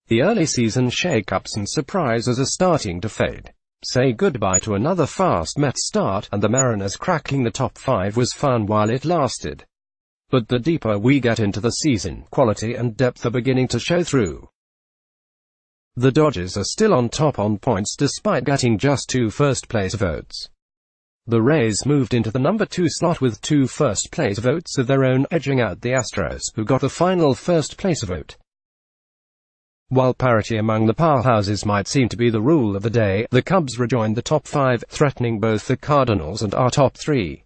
The early season shake-ups and surprises are starting to fade. Say goodbye to another fast Mets start, and the Mariners cracking the top 5 was fun while it lasted. But the deeper we get into the season, quality and depth are beginning to show through. The Dodgers are still on top on points despite getting just 2 first-place votes. The Rays moved into the number 2 slot with 2 first-place votes of their own, edging out the Astros, who got the final first-place vote. While parity among the powerhouses might seem to be the rule of the day, the Cubs rejoined the top 5, threatening both the Cardinals and our top 3.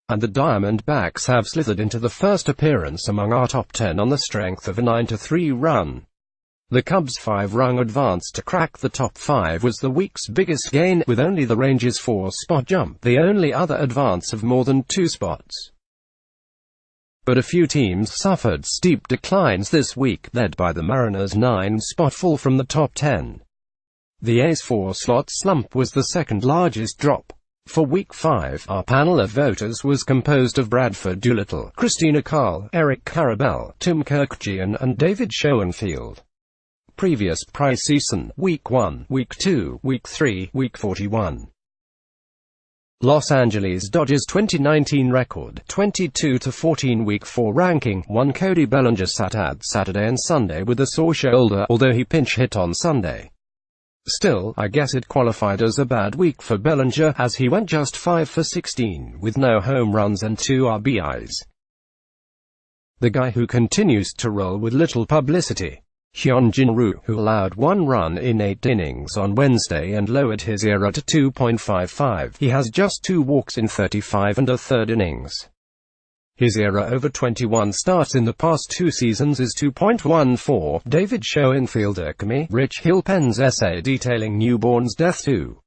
And the Diamondbacks have slithered into the first appearance among our top 10 on the strength of a 9-3 run. The Cubs' 5-run advance to crack the top 5 was the week's biggest gain, with only the Rangers' 4-spot jump, the only other advance of more than 2 spots. But a few teams suffered steep declines this week, led by the Mariners' 9-spot fall from the top 10. The A's 4-slot slump was the second largest drop. For Week 5, our panel of voters was composed of Bradford Doolittle, Christina Carl, Eric Carabell, Tim Kirkjian and David Schoenfield. Previous price season, Week 1, Week 2, Week 3, Week 41. Los Angeles Dodgers 2019 record, 22-14 Week 4 ranking, 1 Cody Bellinger sat out Saturday and Sunday with a sore shoulder, although he pinch hit on Sunday. Still, I guess it qualified as a bad week for Bellinger, as he went just 5 for 16, with no home runs and 2 RBIs. The guy who continues to roll with little publicity, Hyunjin Ryu, who allowed 1 run in 8 innings on Wednesday and lowered his ERA to 2.55. He has just 2 walks in 35 and a third innings. His ERA over 21 starts in the past 2 seasons is 2.14. David Schoenfield Rich Hill pens essay detailing newborn's death too.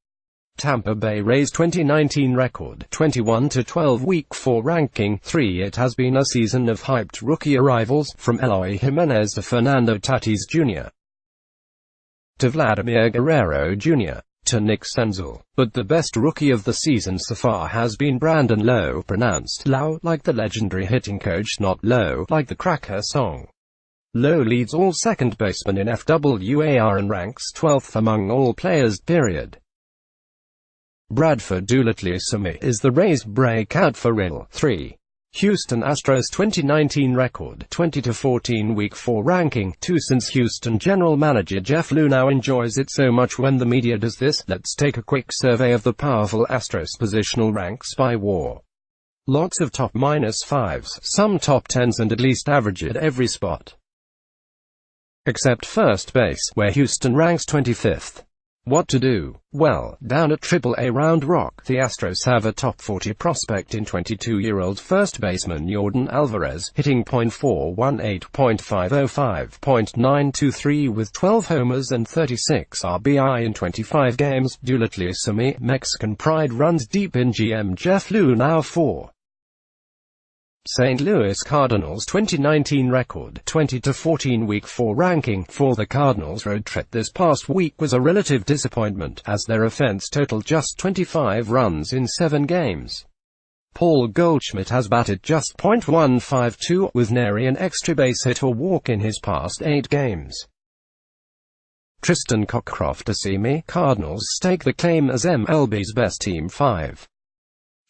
Tampa Bay Rays 2019 record, 21-12 Week 4 ranking, 3. It has been a season of hyped rookie arrivals, from Eloy Jimenez to Fernando Tatis Jr. to Vladimir Guerrero Jr. to Nick Senzel. But the best rookie of the season so far has been Brandon Lowe, pronounced Lau, like the legendary hitting coach, not Low, like the Cracker song. Lowe leads all second basemen in FWAR and ranks 12th among all players, period. Bradford Doolittle is the Rays' breakout for real, 3. Houston Astros 2019 record, 20-14 Week 4 ranking, 2. Since Houston general manager Jeff Luhnow enjoys it so much when the media does this, let's take a quick survey of the powerful Astros positional ranks by WAR. Lots of top -5s, some top 10s and at least average at every spot. Except first base, where Houston ranks 25th. What to do? Well, down at AAA Round Rock, the Astros have a top 40 prospect in 22-year-old first baseman Yordan Alvarez, hitting .418, .505, .923 with 12 homers and 36 RBI in 25 games. Doolittle Mexican pride runs deep in GM Jeff Luhnow 4. St. Louis Cardinals 2019 record, 20-14 Week 4 ranking. For the Cardinals, road trip this past week was a relative disappointment, as their offense totaled just 25 runs in 7 games. Paul Goldschmidt has batted just .152, with nary an extra base hit or walk in his past 8 games. Tristan Cockcroft Cardinals stake the claim as MLB's best team 5.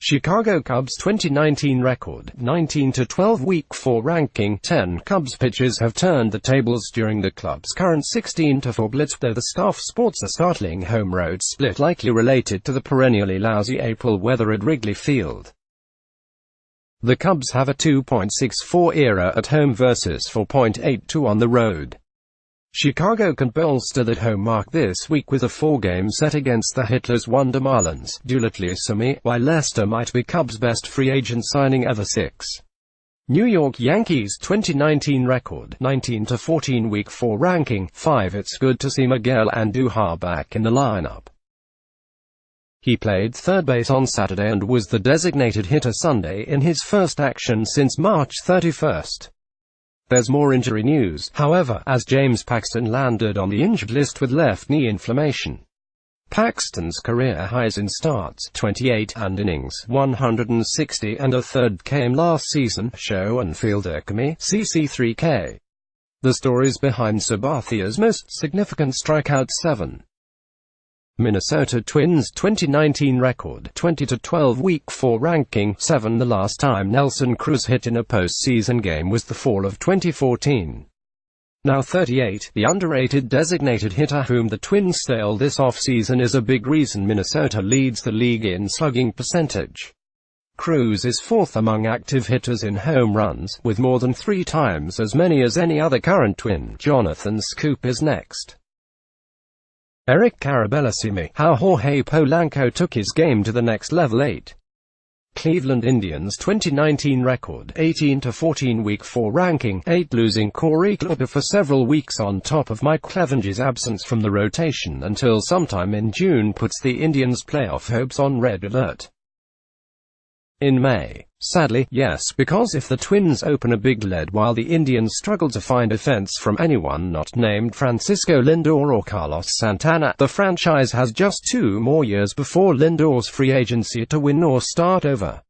Chicago Cubs 2019 record, 19-12 Week 4 ranking, 10 Cubs pitchers have turned the tables during the club's current 16-4 blitz, though the staff sports a startling home road split likely related to the perennially lousy April weather at Wrigley Field. The Cubs have a 2.64 ERA at home versus 4.82 on the road. Chicago can bolster that home mark this week with a 4-game set against the Hitlers' Wonder Marlins, Doolittle while Lester might be Cubs' best free agent signing ever. 6. New York Yankees 2019 record, 19-14 Week 4 ranking, 5. It's good to see Miguel Andujar back in the lineup. He played third base on Saturday and was the designated hitter Sunday in his first action since March 31st. There's more injury news, however, as James Paxton landed on the injured list with left knee inflammation. Paxton's career highs in starts, 28, and innings, 160 and a third, came last season. Schoenfield CC3K. The stories behind Sabathia's most significant strikeout: 7. Minnesota Twins 2019 record, 20-12 Week 4 ranking, 7. The last time Nelson Cruz hit in a postseason game was the fall of 2014. Now 38, the underrated designated hitter whom the Twins stole this offseason is a big reason Minnesota leads the league in slugging percentage. Cruz is fourth among active hitters in home runs, with more than 3 times as many as any other current Twin. Jonathan Scoop is next. Eric Carabellissimi, how Jorge Polanco took his game to the next level. 8. Cleveland Indians 2019 record, 18-14 Week 4 ranking, 8. Losing Corey Kluber for several weeks on top of Mike Clevenger's absence from the rotation until sometime in June puts the Indians' playoff hopes on red alert. In May. Sadly, yes, because if the Twins open a big lead while the Indians struggle to find offense from anyone not named Francisco Lindor or Carlos Santana, the franchise has just 2 more years before Lindor's free agency to win or start over.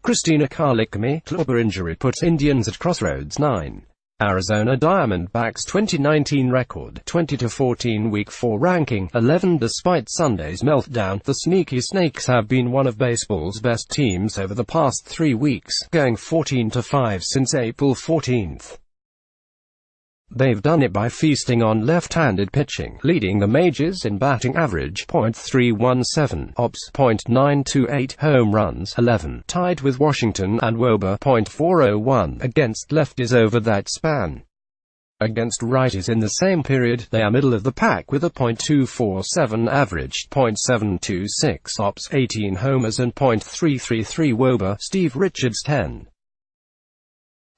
Christina Carlicami, Kluber injury puts Indians at crossroads. 9. Arizona Diamondbacks 2019 record, 20-14 Week 4 ranking, 11. Despite Sunday's meltdown, the Sneaky Snakes have been one of baseball's best teams over the past 3 weeks, going 14-5 since April 14. They've done it by feasting on left-handed pitching, leading the majors in batting average, .317, ops, .928, home runs, 11, tied with Washington and WOBA, .401, against lefties over that span. Against righties in the same period, they are middle of the pack with a .247 average, .726 ops, 18 homers and .333 WOBA. Steve Richards 10.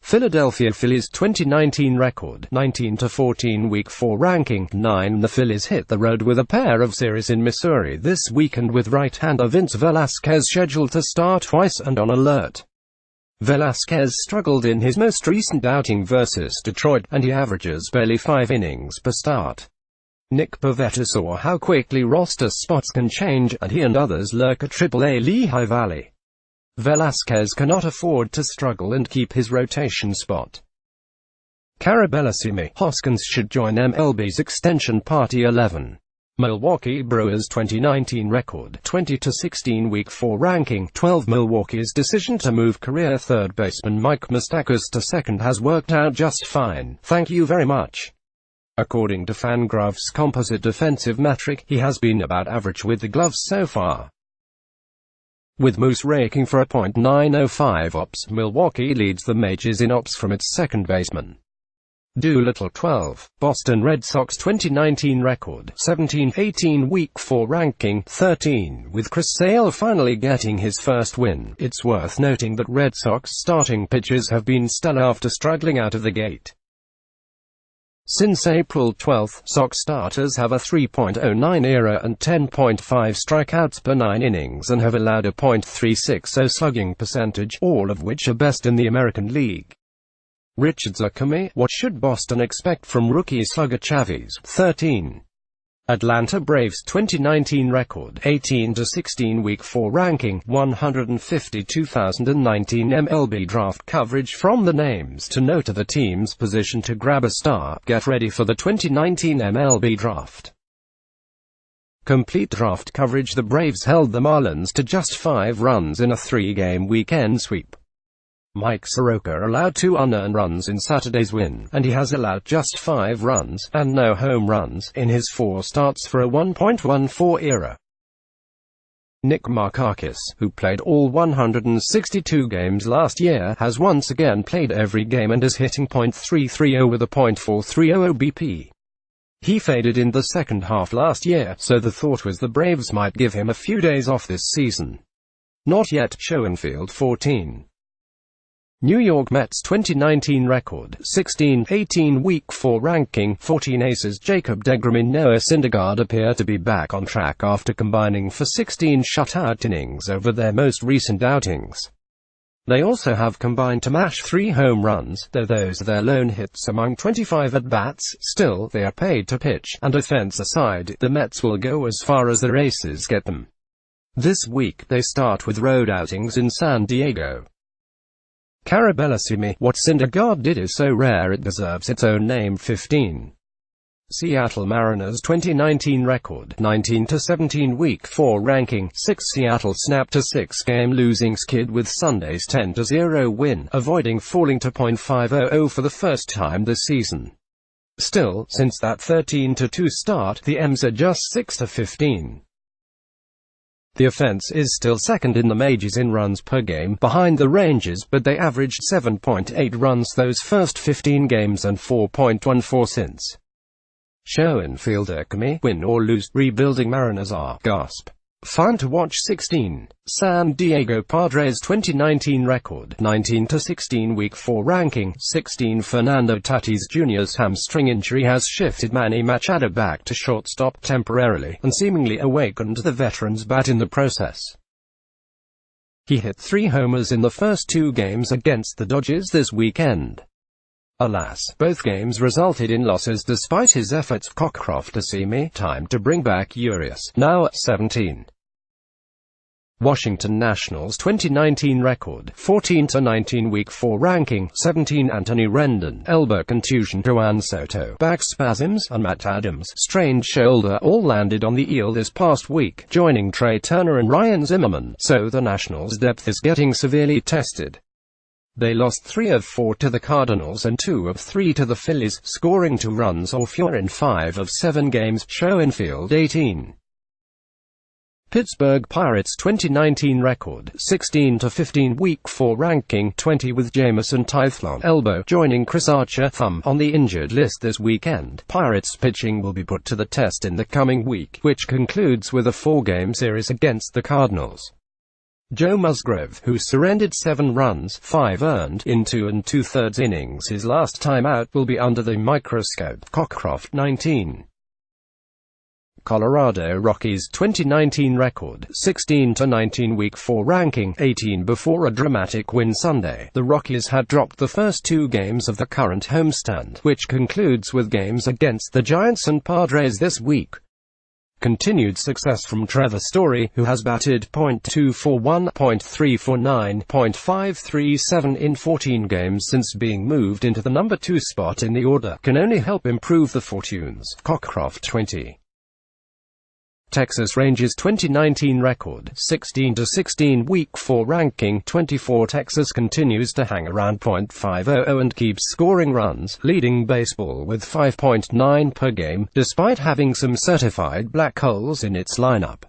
Philadelphia Phillies 2019 record, 19-14 Week 4 ranking, 9. The Phillies hit the road with a pair of series in Missouri this weekend with right-hander Vince Velasquez scheduled to start twice and on alert. Velasquez struggled in his most recent outing versus Detroit, and he averages barely 5 innings per start. Nick Pivetta saw how quickly roster spots can change, and he and others lurk at AAA Lehigh Valley. Velasquez cannot afford to struggle and keep his rotation spot. Carabellissimi, Hoskins should join MLB's extension party. 11. Milwaukee Brewers 2019 record, 20-16 Week 4 ranking, 12. Milwaukee's decision to move career third baseman Mike Moustakas to second has worked out just fine, thank you very much. According to Fangraph's composite defensive metric, he has been about average with the gloves so far. With Moose raking for a .905 ops, Milwaukee leads the majors in ops from its second baseman. Doolittle 12. Boston Red Sox 2019 record, 17-18 Week 4 ranking, 13. With Chris Sale finally getting his first win, it's worth noting that Red Sox starting pitchers have been stellar after struggling out of the gate. Since April 12, Sox starters have a 3.09 ERA and 10.5 strikeouts per 9 innings and have allowed a .360 slugging percentage, all of which are best in the American League. Richards Akami, what should Boston expect from rookie slugger Chavez? 13. Atlanta Braves 2019 record, 18-16 Week 4 ranking, 152,019 MLB draft coverage from the names to note of the team's position to grab a star. Get ready for the 2019 MLB draft. Complete draft coverage. The Braves held the Marlins to just 5 runs in a 3-game weekend sweep. Mike Soroka allowed 2 unearned runs in Saturday's win, and he has allowed just 5 runs, and no home runs, in his 4 starts for a 1.14 ERA. Nick Markakis, who played all 162 games last year, has once again played every game and is hitting .330 with a .430 OBP. He faded in the second half last year, so the thought was the Braves might give him a few days off this season. Not yet. Schoenfield 14. New York Mets 2019 record, 16-18 Week 4 ranking, 14. Aces Jacob deGrom and Noah Syndergaard appear to be back on track after combining for 16 shutout innings over their most recent outings. They also have combined to mash 3 home runs, though those are their lone hits among 25 at-bats. Still, they are paid to pitch, and offense aside, the Mets will go as far as their aces get them. This week, they start with road outings in San Diego. Carabellissimi, what Syndergaard did is so rare it deserves its own name. 15. Seattle Mariners 2019 record, 19-17 Week 4 ranking, 6 Seattle snapped a 6-game losing skid with Sunday's 10-0 win, avoiding falling to .500 for the first time this season. Still, since that 13-2 start, the M's are just 6-15. The offense is still second in the majors in runs per game, behind the Rangers, but they averaged 7.8 runs those first 15 games and 4.14 since. Schoenfield Akami, win or lose, rebuilding Mariners are, gasp, fun to watch. 16. San Diego Padres 2019 record, 19-16 Week 4 ranking, 16 Fernando Tatis Jr.'s hamstring injury has shifted Manny Machado back to shortstop temporarily, and seemingly awakened the veteran's bat in the process. He hit 3 homers in the first 2 games against the Dodgers this weekend. Alas, both games resulted in losses despite his efforts. Cockcroft-Assimi, time to bring back Urias, now 17. Washington Nationals 2019 record, 14-19 Week 4 ranking, 17 Anthony Rendon, elbow contusion, Juan Soto, back spasms, and Matt Adams, strained shoulder, all landed on the IL this past week, joining Trey Turner and Ryan Zimmerman, so the Nationals' depth is getting severely tested. They lost 3 of 4 to the Cardinals and 2 of 3 to the Phillies, scoring 2 runs or fewer in 5 of 7 games. Schoenfield 18. Pittsburgh Pirates 2019 record, 16-15 Week 4 ranking, 20 with Jameson Taillon, elbow, joining Chris Archer, thumb, on the injured list this weekend. Pirates pitching will be put to the test in the coming week, which concludes with a 4-game series against the Cardinals. Joe Musgrove, who surrendered 7 runs, 5 earned, in 2 2/3 innings his last time out, will be under the microscope. Cockcroft 19. Colorado Rockies 2019 record, 16-19 Week 4 ranking, 18 before a dramatic win Sunday. The Rockies had dropped the first 2 games of the current homestand, which concludes with games against the Giants and Padres this week. Continued success from Trevor Story, who has batted .241, .349, .537 in 14 games since being moved into the number 2 spot in the order, can only help improve the fortunes. Cockcroft 20. Texas Rangers 2019 record, 16-16 Week 4 ranking, 24 Texas continues to hang around .500 and keeps scoring runs, leading baseball with 5.9 per game, despite having some certified black holes in its lineup.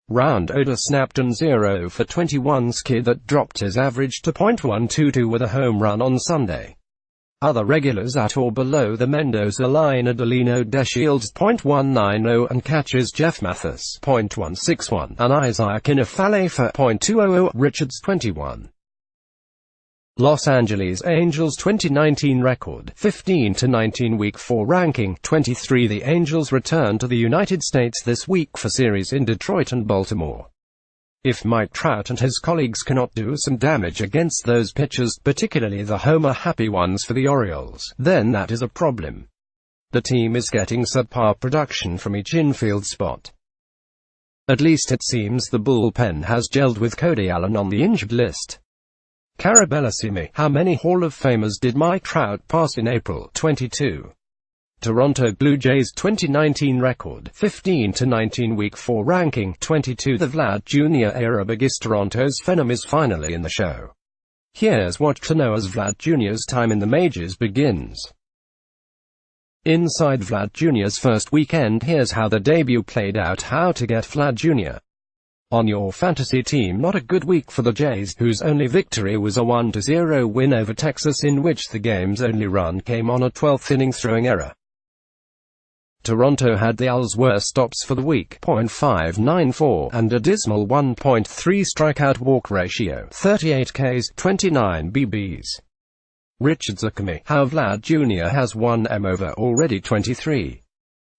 Round Oda snapped an 0-for-21 skid that dropped his average to .122 with a home run on Sunday. Other regulars at or below the Mendoza line: Adelino DeShields .190 and catchers Jeff Mathis .161 and Isaiah Kinafale for .200. Richards 21. Los Angeles Angels 2019 record, 15-19 Week 4 ranking, 23 The Angels return to the United States this week for series in Detroit and Baltimore. If Mike Trout and his colleagues cannot do some damage against those pitchers, particularly the homer-happy ones for the Orioles, then that is a problem. The team is getting subpar production from each infield spot. At least it seems the bullpen has gelled with Cody Allen on the injured list. Carabellissimi, how many Hall of Famers did Mike Trout pass in April? 22. Toronto Blue Jays 2019 record, 15-19 Week 4 ranking, 22 The Vlad Jr. era begins. Toronto's Phenom is finally in the show. Here's what to know as Vlad Jr.'s time in the majors begins. Inside Vlad Jr.'s first weekend, here's how the debut played out. How to get Vlad Jr. on your fantasy team. Not a good week for the Jays, whose only victory was a 1-0 win over Texas, in which the game's only run came on a 12th inning throwing error. Toronto had the Owls' worst stops for the week, .594, and a dismal 1.3 strikeout-walk ratio, 38 Ks, 29 BBs. Richards Akami, how Vlad Jr. has one M over already. 23.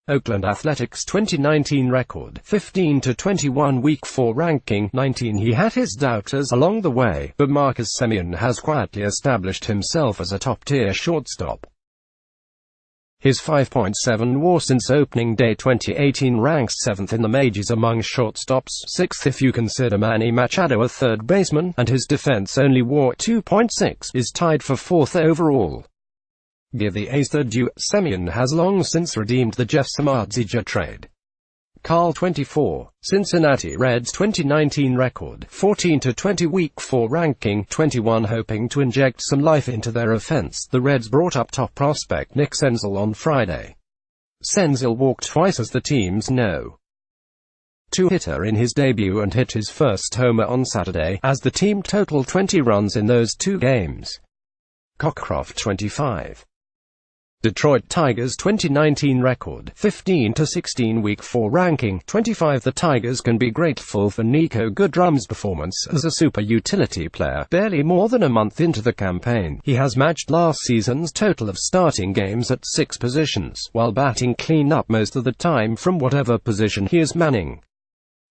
Oakland Athletics 2019 record, 15-21 Week 4 ranking, 19 He had his doubters along the way, but Marcus Semien has quietly established himself as a top-tier shortstop. His 5.7 WAR since opening day 2018 ranks 7th in the majors among shortstops, 6th if you consider Manny Machado a third baseman, and his defense-only WAR 2.6 is tied for 4th overall. Give the A's their due. Semien has long since redeemed the Jeff Samardzija trade. Carl 24, Cincinnati Reds 2019 record, 14-20 Week 4 ranking, 21 hoping to inject some life into their offense. The Reds brought up top prospect Nick Senzel on Friday. Senzel walked twice as the team's No.2 hitter in his debut and hit his first homer on Saturday, as the team totaled 20 runs in those 2 games. Cockcroft 25. Detroit Tigers 2019 record, 15-16 Week 4 ranking, 25 The Tigers can be grateful for Nico Goodrum's performance as a super utility player. Barely more than a month into the campaign, he has matched last season's total of starting games at 6 positions, while batting clean up most of the time from whatever position he is manning.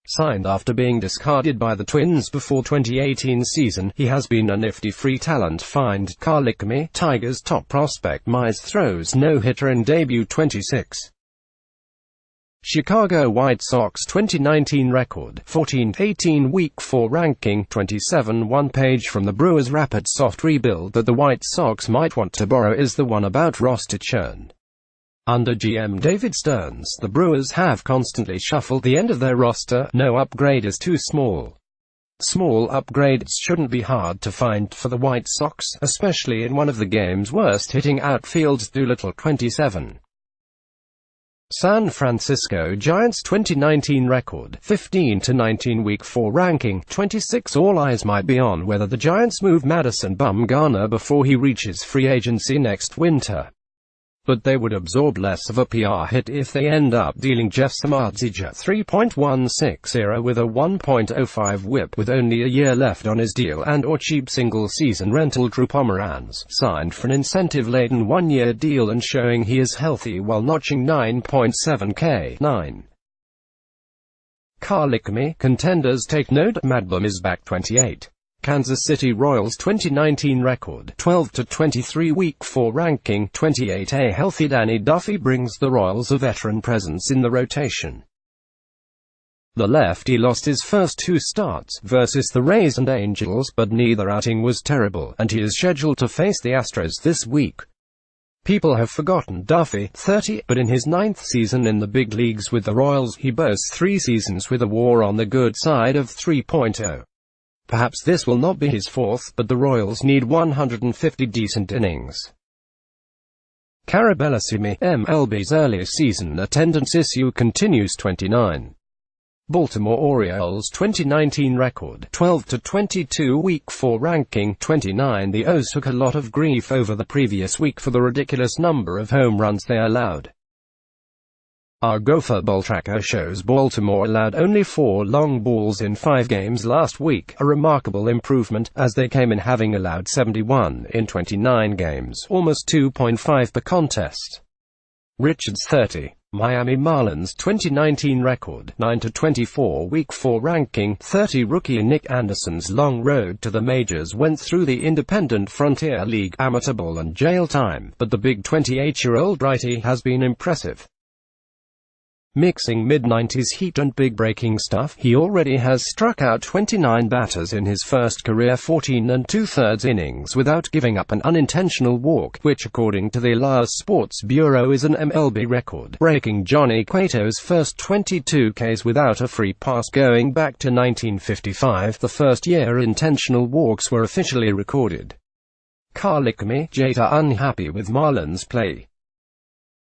Signed after being discarded by the Twins before 2018 season, he has been a nifty free talent find. Carl Icahmy, Tigers top prospect Mize throws no-hitter in debut 26. Chicago White Sox 2019 record, 14-18 Week 4 ranking, 27 One page from the Brewers' rapid soft rebuild that the White Sox might want to borrow is the one about roster churn. Under GM David Stearns, the Brewers have constantly shuffled the end of their roster. No upgrade is too small. Small upgrades shouldn't be hard to find for the White Sox, especially in one of the game's worst-hitting outfields. Doolittle 27. San Francisco Giants 2019 record, 15-19 Week 4 ranking, 26 All eyes might be on whether the Giants move Madison Bumgarner before he reaches free agency next winter. But they would absorb less of a PR hit if they end up dealing Jeff Samardzija 3.16 ERA with a 1.05 whip with only a year left on his deal and or cheap single-season rental. Drew Pomeranz, signed for an incentive-laden one-year deal and showing he is healthy while notching 9.7 K. 9. Carl Icahmy, contenders take note. Mad Bum is back 28. Kansas City Royals 2019 record, 12-23 Week 4 ranking, 28 A healthy Danny Duffy brings the Royals a veteran presence in the rotation. The lefty lost his first 2 starts, versus the Rays and Angels, but neither outing was terrible, and he is scheduled to face the Astros this week. People have forgotten Duffy, 30, but in his 9th season in the big leagues with the Royals, he boasts 3 seasons with a WAR on the good side of 3.0. Perhaps this will not be his 4th, but the Royals need 150 decent innings. Carabellasimi, MLB's early season attendance issue continues. 29. Baltimore Orioles 2019 record, 12-22 Week 4 ranking, 29 The O's took a lot of grief over the previous week for the ridiculous number of home runs they allowed. Our Gopher Ball tracker shows Baltimore allowed only 4 long balls in 5 games last week, a remarkable improvement, as they came in having allowed 71 in 29 games, almost 2.5 per contest. Richards 30. Miami Marlins 2019 record, 9-24 Week 4 ranking, 30 Rookie Nick Anderson's long road to the majors went through the Independent Frontier League, amateur ball and jail time, but the big 28-year-old righty has been impressive. Mixing mid-90s heat and big-breaking stuff, he already has struck out 29 batters in his first career 14 2/3 innings without giving up an unintentional walk, which according to the Elias Sports Bureau is an MLB record, breaking Johnny Cueto's first 22 Ks without a free pass going back to 1955, the first year intentional walks were officially recorded. Carl Icahmy, Jada unhappy with Marlins play.